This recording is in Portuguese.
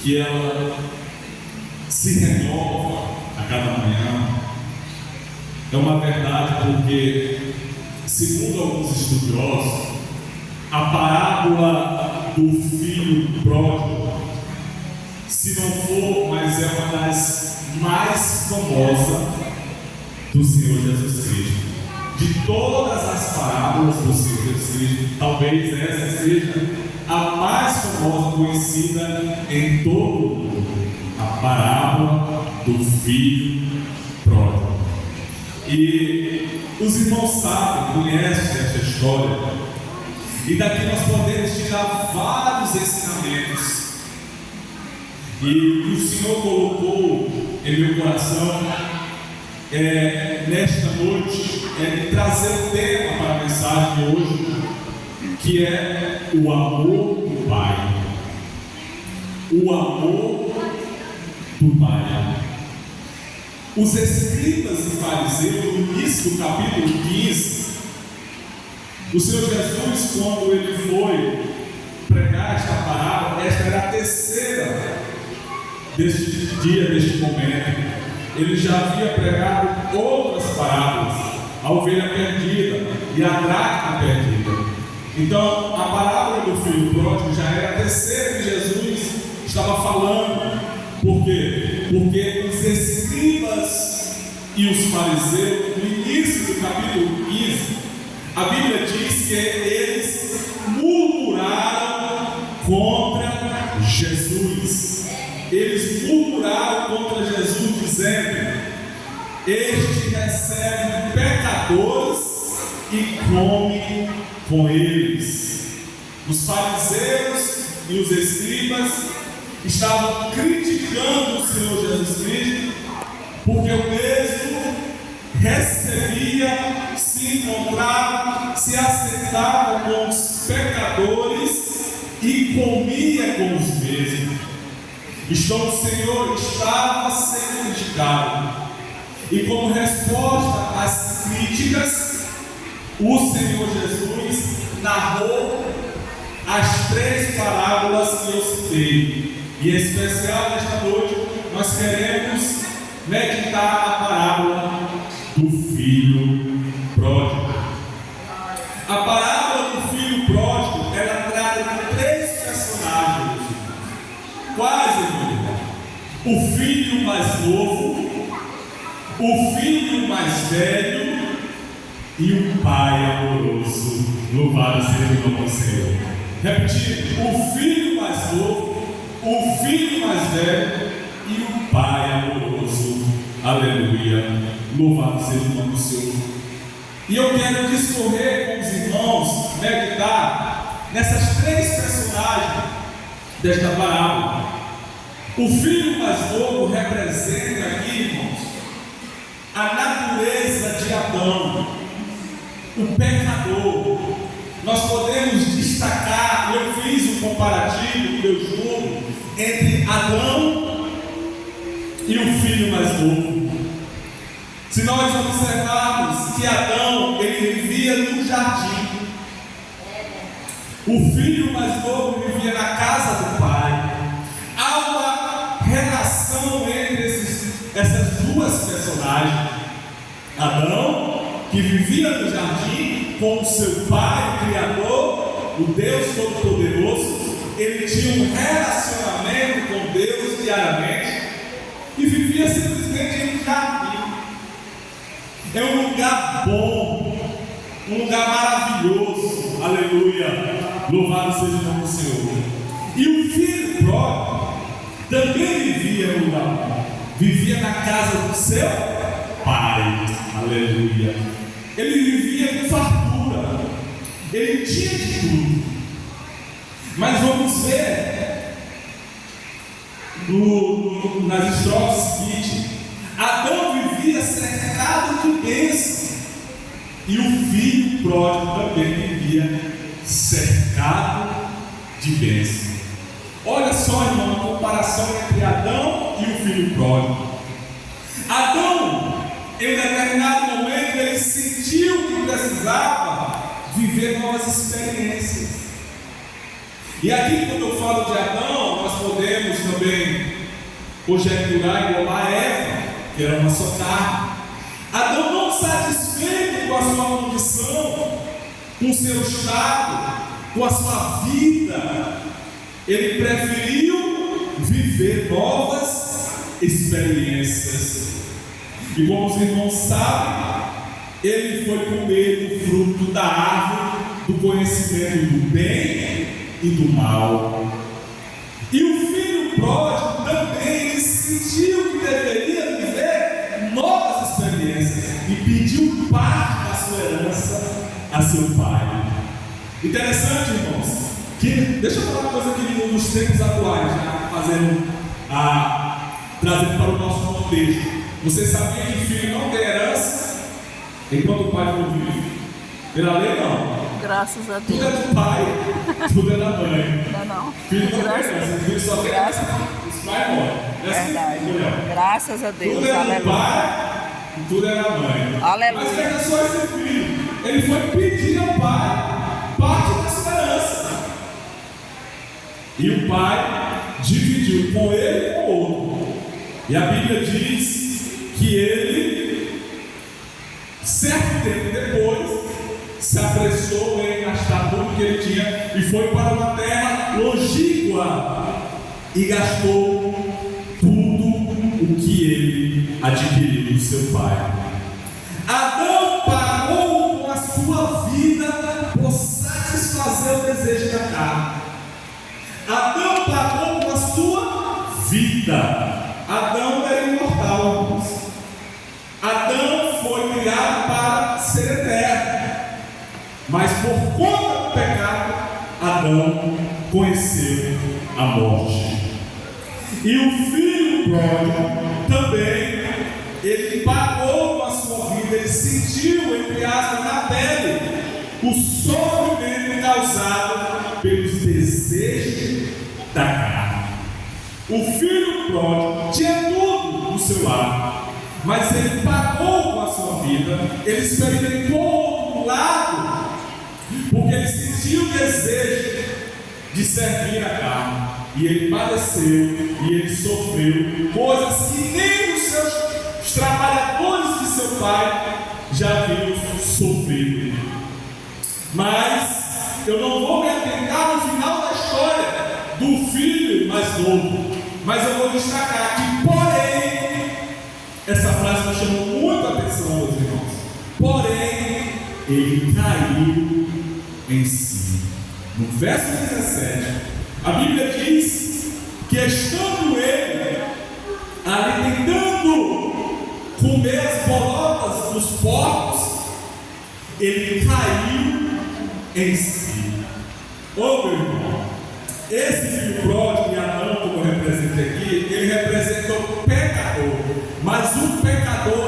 que ela se renova a cada manhã. É uma verdade porque, segundo alguns estudiosos, a parábola do filho pródigo, se não for, mas é uma das mais famosas do Senhor Jesus Cristo. De todas as parábolas do Senhor Jesus Cristo, talvez essa seja a mais famosa, conhecida em todo o mundo, a parábola do filho pródigo. E os irmãos sabem, conhecem essa história, e daqui nós podemos tirar vários ensinamentos. E o Senhor colocou em meu coração nesta noite de trazer o tema para a mensagem de hoje, que é o amor do Pai. O amor do Pai. Os escribas e fariseus, no início do capítulo 15, o Senhor Jesus, quando ele foi pregar esta parábola, esta era a terceira deste dia, deste momento. Ele já havia pregado outras parábolas, a ovelha perdida e a dracma perdida. Então, a parábola do filho pródigo já era a terceira que Jesus estava falando. Por quê? Porque os escribas e os fariseus, no início do capítulo 15, a Bíblia diz que eles murmuraram contra Jesus. Eles murmuraram contra Jesus, dizendo: este recebe pecadores e come com eles. Os fariseus e os escribas estavam criticando o Senhor Jesus Cristo, porque o mesmo recebia, se encontrava, se aceitava com os pecadores e comia com os mesmos. Então o Senhor estava sendo criticado, e como resposta às críticas, o Senhor Jesus narrou as três parábolas que eu citei. E em especial nesta noite nós queremos meditar a parábola do filho pródigo. A parábola do filho pródigo, ela trata de três personagens. Quais, irmão? O filho mais novo, o filho mais velho e o pai amoroso. Louvado seja o nome do Senhor. Repetindo: o filho mais novo, o filho mais velho e o pai amoroso. Aleluia. Louvado seja o nome do Senhor. E eu quero discorrer com os irmãos, meditar nessas três personagens desta parábola. O filho mais novo representa aqui, irmãos, a natureza de Adão, o pecador. Nós podemos destacar, eu fiz um comparativo, eu julgo, entre Adão e o filho mais novo. Se nós observarmos que Adão, ele vivia no jardim, o filho mais novo vivia na casa do pai. Há uma relação entre essas duas personagens. Adão, que vivia no jardim com o seu pai, o Criador, o Deus Todo-Poderoso, ele tinha um relacionamento com Deus diariamente e vivia simplesmente em um jardim. É um lugar bom, um lugar maravilhoso. Aleluia. Louvado seja o nome do Senhor. E o filho pródigo também vivia no lugar bom, vivia na casa do seu pai. Aleluia. Ele vivia com fartura, ele tinha de tudo. Mas vamos ver nas estrofes seguintes: Adão vivia cercado de bênçãos, e o filho pródigo também vivia cercado de bênçãos. Olha só, irmão, a comparação entre Adão e o filho pródigo. Adão, em determinado momento, ele sentiu que precisava viver novas experiências. E aqui, quando eu falo de Adão, nós podemos também conjecturar igual a Eva, que era uma só carne. Adão, não satisfeito com a sua condição, com o seu estado, com a sua vida, ele preferiu viver novas experiências. E como os irmãos sabem, ele foi comer o fruto da árvore do conhecimento do bem e do mal. E o filho pródigo também, ele sentiu que deveria viver novas experiências e pediu parte da sua herança a seu pai. Interessante, irmãos, que, deixa eu falar uma coisa aqui nos tempos atuais, já trazendo para o nosso contexto. Você sabia que o filho não tem herança enquanto o pai for vivo? Pela lei, não. Graças a Deus. Tudo é do pai, tudo é da mãe. Não. Filho não tem herança, o filho só tem herança. Os pais morrem. Verdade. Graças a Deus. Tudo é do Aleluia. pai e tudo é da mãe. Aleluia. Mas pega só esse filho. Ele foi pedir ao pai parte da sua herança. E o pai dividiu com ele e com o outro. E a Bíblia diz que ele, certo tempo depois, se apressou em gastar tudo que ele tinha e foi para uma terra longínqua e gastou tudo o que ele adquiriu do seu pai. Adão pagou com a sua vida por satisfazer o desejo da carne. Adão pagou com a sua vida. Adão era imortal, irmãos. Adão foi criado para ser eterno, mas por conta do pecado, Adão conheceu a morte. E o filho pródigo também, ele pagou com a sua vida, ele sentiu, entre aspas, na pele, o sofrimento causado pelos desejos da carne. O filho pródigo tinha tudo do seu lado, mas ele pagou com a sua vida, ele experimentou o outro lado, porque ele sentiu o desejo de servir a carne, e ele padeceu, e ele sofreu coisas que nem os trabalhadores de seu pai já haviam sofrido. Mas eu não vou me atentar no final da história do filho mais novo, mas eu vou destacar que, porém, essa frase me chamou muito a atenção, meus irmãos. Porém, ele caiu em si. No verso 17, a Bíblia diz que, estando ele ali tentando comer as bolotas dos porcos, ele caiu em si. Ô meu irmão, esse filho pródigo, e Adão, como eu representei aqui, ele representa o pecador, mas um pecador